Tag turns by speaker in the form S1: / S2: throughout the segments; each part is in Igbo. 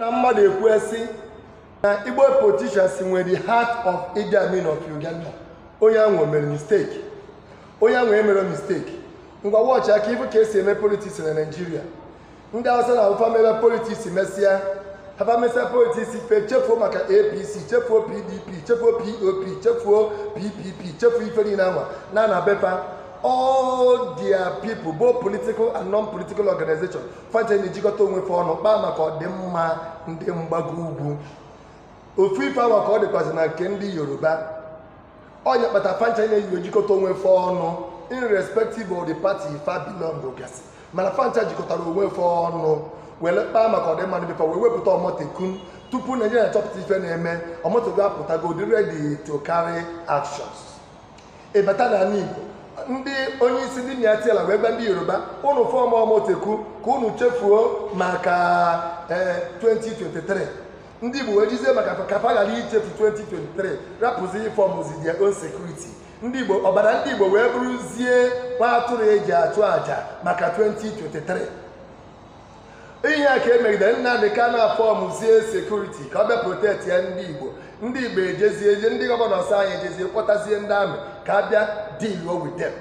S1: na mmadụ ekwesị na Igbo politicians nwere the heart of Idi Amin of Uganda. Onye ahụ mere mistake. Onye ahụ emere mistake. Ngwa watch aka ibu ka esi eme politics na Nigeria. Ndị Hausa na ụfa mere politics mesịa. Haba mesịa politics fe chefuo maka APC, chefuo PDP, chefuo POP, chefuo PPP, chefuo ife niile anwa na bepa. All their people, both political and non-political organizations, find a jigото onwe for no ba maka ọdịmma ndị mgbago ugwu. Ofu ife awa ka ọ dịkwazị na nke ndị Yoruba. Onye kpata fancha na-eyi jikọta onwe ọnụ irrespective of the party fa belong ogasị. Mana fancha jikọtara onwe ọnụ were kpaa maka ọdịmma ndị befa wee wepụta ọmọtekun tupu Nigeria chọpụta ife na-eme ọmọtego apụtago dị ready to carry actions. Ebata na Igbo ndị onye isi ndị Miatiala wee gba ndị Yoruba unu fọm ọmọteku ka unu chefuo maka 2023. Ndị Igbo wee jizie maka kafa ghara ichefu 2023 rapụzi fọmụzi their own security. Ndị Igbo ọbara ndị Igbo wee bụrụzie nwa atụrụ eji achụ aja maka 2023. Ihe a ka emegide Nnamdi Kanu fọmụzie security ka ọ bịa protect ya ndị Igbo. Ndị Igbo ejezie ndị gọvanọs anyị ejezie kpọtazie ndị amị ka abịa deal with them.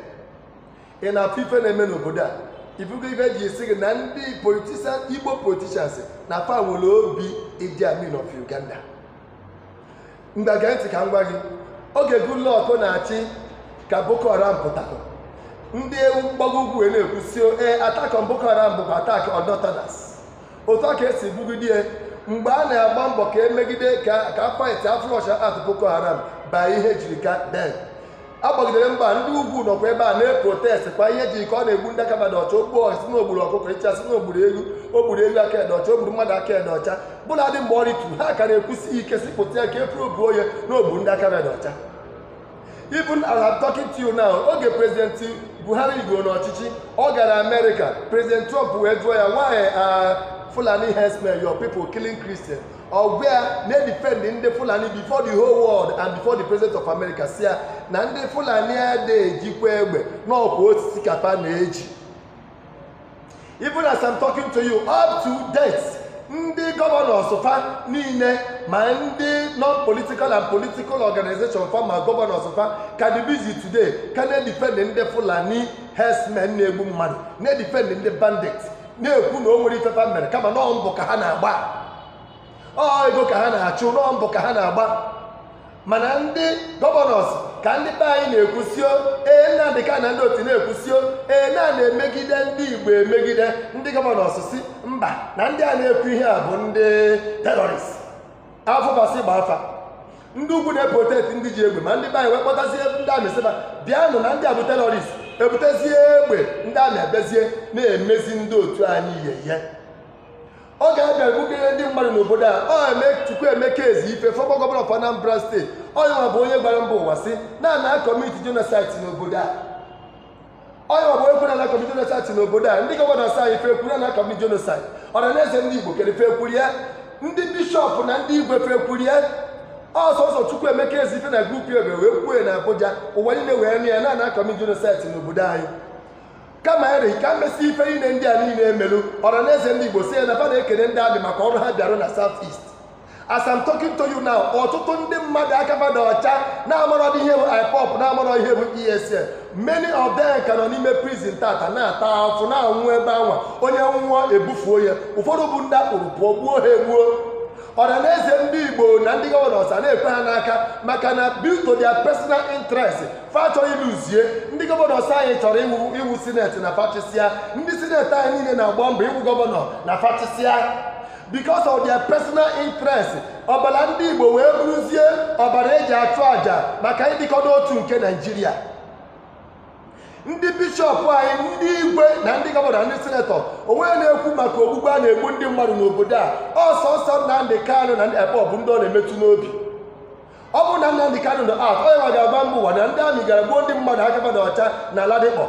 S1: Ị na-afụ ife na-eme n'obodo a ifugo ife ji esi gị na ndị Igbo politicians na fa nwere obi Idi Amin of Uganda. Mgbe gee ntị ka m gwa gị oge Goodluck na-achị ka Boko Haram pụtara ndị mgbago ugwu na-ekwusi attack on Boko Haram bụkwa attack on northerners. Otu aka esi bugide mgbe a na-agba mbọ ka emegide ka fight aflush at Boko Haram ba ihe jiri ka den agbagidere mba ndị ugwu nọkwa ebe a na-eprotest kwa ihe jiri ka ọ na-egbu ndị aka ọcha ogbu si n'ogburu ọkụkọ ịchasị n'ogburu egu aka ede ọcha ogburu mmadụ aka ede ọcha bụla dị mgbe ọrịtu ha ka na-ekwusi ike sipụta ya ka efuru obu onye n'ogburu ndị aka ede ọcha. Even as I'm talking to you now, oge President Buhari go n'ọchịchị ọ gara America, President Trump wee jụọ ya why Fulani herdsmen, your people killing Christians, or where they defend in the Fulani before the whole world and before the President of America. See, now the Fulani they jikwe no quote sikapa neji. Even as I'm talking to you, up to date, the governors of Nine, the non-political and political organization from our governors of can be busy today. Can they defend in the Fulani herdsmen, nebu money? They defend in the bandits. Na-ekwu na o nwere ifefa mere kama nọọ mbọ ka ha na-agba ego ka ha na-achụ nọọ mbọ ka ha na-agba mana ndị gọvanọs ka ndị be anyị na-ekwusio Nnamdi Kanu na ndị otu na-ekwusio na-emegide ndị Igbo emegide ndị gọvanọs si mba na ndị a na-ekwu ihe a bụ ndị terọrist afọbasị gba afa ndị ugwu na-eprotect ndị ji egbe ma ndị be anyị wee kpọtazie ndị amị sịba bịanụ na ndị a bụ terọrist ebutezie egbe ndị a na-ebezie na-emezi ndị otu anyị ihe ọ ga-abịa egbugere ndị mmadụ n'obodo a Chukwuemeka Eze-Ife former governor of Anambra State onye nwa bụ onye gbara mba ụwa si na commit genocide n'obodo a onye nwa bụ onye kwere na commit genocide n'obodo a ndị gọvanọs anyị fekwuru na commit genocide ọhaneze ndị Igbo kere fekwuru ya ndị bishọp na ndị igwe fekwuru ya ọsọsọ Chukwuemeka Eze-Ife na grupu ebe wee kwue na Abuja ụwa niile wee nụ ya na commit genocide n'obodo anyị kama ere ka mmesi ife niile ndị a niile emelu ọhaneze ndị Igbo si ya na fa na-ekele ndị amị maka ọrụ ha bịarụ na South East. As I'm talking to you now, ọtụtụ ndị mmadụ akabada ọcha na-amarọ ihe bụ IPOB na-amarọ ihe bụ ESN. Many of them ka nọ n'ime prison tata na-ata afụ na-anwụ ebe anwa onye nwụọ ebufuo ya ụfọdụ bụ ndị akpụrụ pụọ gbuo ha egbuo. Ọhaneze ndị Igbo na ndị gọvanọs na-ekwe ha n'aka maka na build to their personal interest fa chọrọ iluzie ndị gọvanọs anyị chọrọ iwu sineti na fachisịa ndị sineti anyị niile na-agba mbọ iwu gọvanọ na fachisịa because of their personal interest. Ọbara ndị Igbo wee bụrụzie ọbara eji achụ aja maka ịdịkọ n'otu nke Nigeria. Ndị bishọp anyị ndị igwe na ndị gọvanọ ndị senetọ onwe na-ekwu maka ogbugbu a na-egbu ndị mmadụ n'obodo a ọsọsọ Nnamdi Kanu na ndị IPOB ndị ọ na-emetụ n'obi. Ọ bụ na Nnamdi Kanu nọ onye nwa ga-agba mbọ ụwa na ndị amị gara gbuo ndị mmadụ akabada ọcha na Ladipo.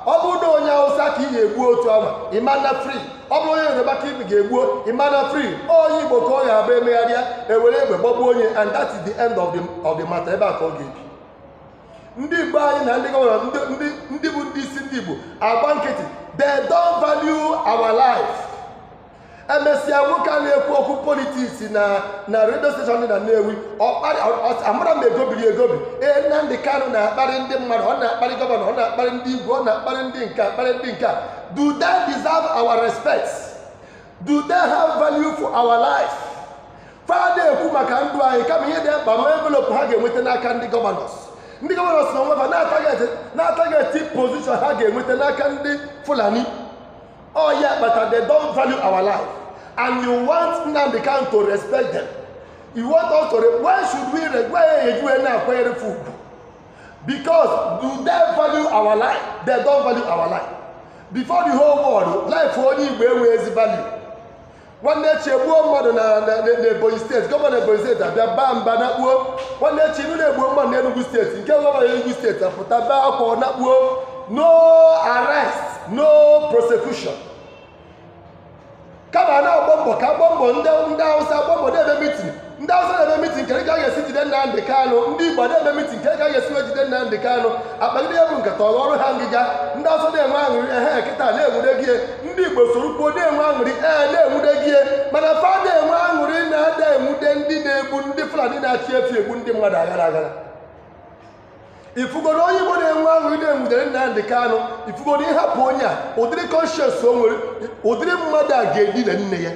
S1: Ọ bụrụ na onye Hausa ka ị ga-egbu otu ọnwa ịmana free. Ọ bụrụ onye Yoruba ka ị ga-egbuo ịmana free. Onye Igbo ka ọ ga-agba emegharịa ewere egbe gbagbuo onye and that is the end of the matter ebe a ka ọ ga-ebi. Ndị Igbo anyị na ndị gọvanọ ndị bụ ndị isi ndị Igbo agba nkịtị they don't value our life. Emesia nwoke a na-ekwu okwu politiks na redio steshọn dị na Nnewi amara m egobiri egobi Nnamdi Kanu na-akparị ndị mmadụ, ọ na-akparị gọvanọ, ọ na-akparị ndị igwe, ọ na-akparị ndị nke akparị ndị nke. Do they deserve our respect? Do they have value for our life? Fada ekwu maka ndụ anyị kama ihe dị mkpa ma envelopu ha ga-enweta n'aka ndị gọvanọs. Ndị gọvanọs na onwefa na-atageti pozishọn ha ga-enweta n'aka ndị Fulani. Oh yeah, but they don't value our life. And you want Nnamdi Kanu to respect them. You want us to, why should we respect food? Because do they value our life? They don't value our life. Before the whole world, life only has value. One day, Chebuo na Ebonyi State, Governor Ebonyi State, abia bamba na uo. One day, Chinu na Ebonyi man na Enugu State, nke Governor Enugu State, aputaba akwa na uo. No arrest, no prosecution. Kama na bombo ka bombo ndị Hausa bombo debe meeting. Ndị Hausa debe meeting kere ka ga-esi jide Nnamdi Kanu, ndị Igbo debe meeting kere ka ga-esi jide Nnamdi Kanu. Akpagide ebu nkata ọrụ ha ngịga. Ndị Hausa na-enwe aṅụrị kịta na-enwude gị. Ndị Igbo sorukwu na-enwe aṅụrị na-enwude gị. Mana fa na-enwe aṅụrị na-ada enwude ndị na-egbu ndị Fulani na-achị efi egbu ndị mmadụ aghara aghara. Ifugoro onye Igbo na-enwe aṅụrị na-enwudere Nnamdi Kanu, ifugoro ịhapụ onye a ụdịrị conscience o nwere, ụdịrị mmadụ a ga-edi na nne ya.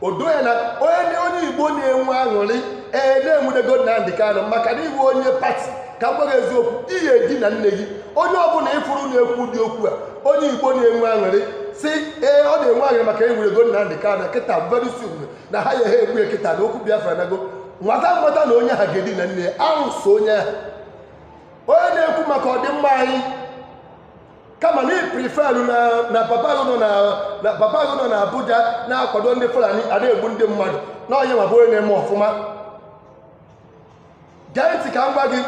S1: Odo ya na onye Igbo na-enwe aṅụrị na-enwudego Nnamdi Kanu maka na iwe onye pati ka mgbaga eziokwu ihe edi na nne gị. Onye ọbụla ịfụrụ na-ekwu dị okwu a onye Igbo na-enwe aṅụrị si ọ na-enwe aṅụrị maka enwurego Nnamdi Kanu kịta very soon na ha ya ha egbu ya kịta na okwu Biafra nago nwata na onye ha ga-edi na nne ya arụsọ onye ahụ. Onye na-ekwu maka ọdịmma anyị kama na iprifelu na papa gị nọ na Abuja na-akwado ndị Fulani a na-egbu ndị mmadụ na onye nwa bụ onye na-eme ọfụma. Gee ntị ka m gwa gị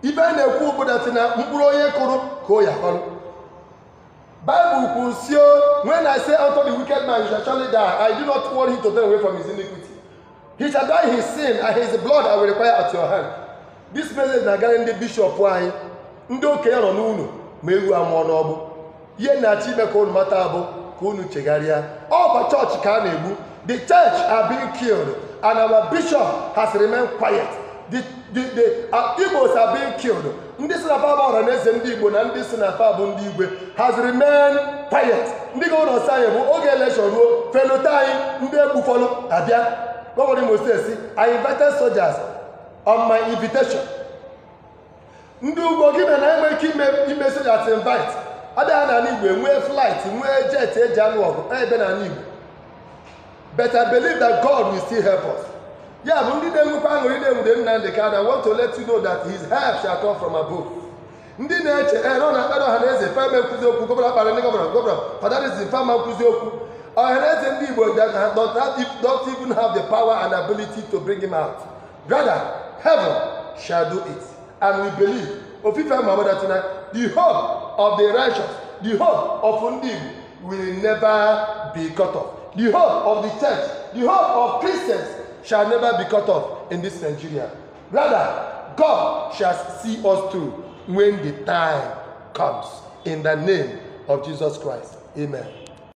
S1: ibe na-ekwu ụbụdatị na mkpụrụ onye kụrụ ka o ya kọrọ. Bible kwuru sio, when I say unto the wicked man, you shall surely die, I do not want him to turn away from his iniquity. He shall die his sin, and his blood I will require at your hand. This message na-agara ndị bishọp anyị, ndị okenye nọ n'ụlọ ma ewu amụọ n'ọbụ. Ihe na-achọ ime ka unu mata abụ ka unu chegharịa. Ọkwa chọọchị ka a na-egbu. The church are being killed and our bishop has remained quiet. The Igbos are being killed. Ndị si na fa gbara na eze ndị Igbo na ndị si na fa bụ ndị Igwe has remained quiet. Ndị gọvanọ anyị bụ oge election ruo felota anyị ndị egbufọlụ abịa. Gọvanọ Imo State, I invited soldiers on my invitation. Ndị ugbo gị na enwe ike ime soldiers invite. Abịa na Igbo nwee flight, nwee jet eji anụ ọgụ ebe na Igbo. But I believe that God will still help us. Yeah, but ndị na-enwekwa aṅụrị na-enwude Nnamdi Kanu, I want to let you know that his help shall come from above. Ndị na-eche nọ na akpara ọha na eze fama nkwuzi okwu gọvanọ akpara ndị gọvanọ fadarism fama nkwuzi okwu. Ọha na eze ndị Igbo don't even have the power and ability to bring him out. Rather, heaven shall do it. And we believe, the hope of the righteous, the hope of Ndi Igbo will never be cut off. The hope of the church, the hope of Christians shall never be cut off in this Nigeria. Rather, God shall see us through when the time comes. In the name of Jesus Christ. Amen.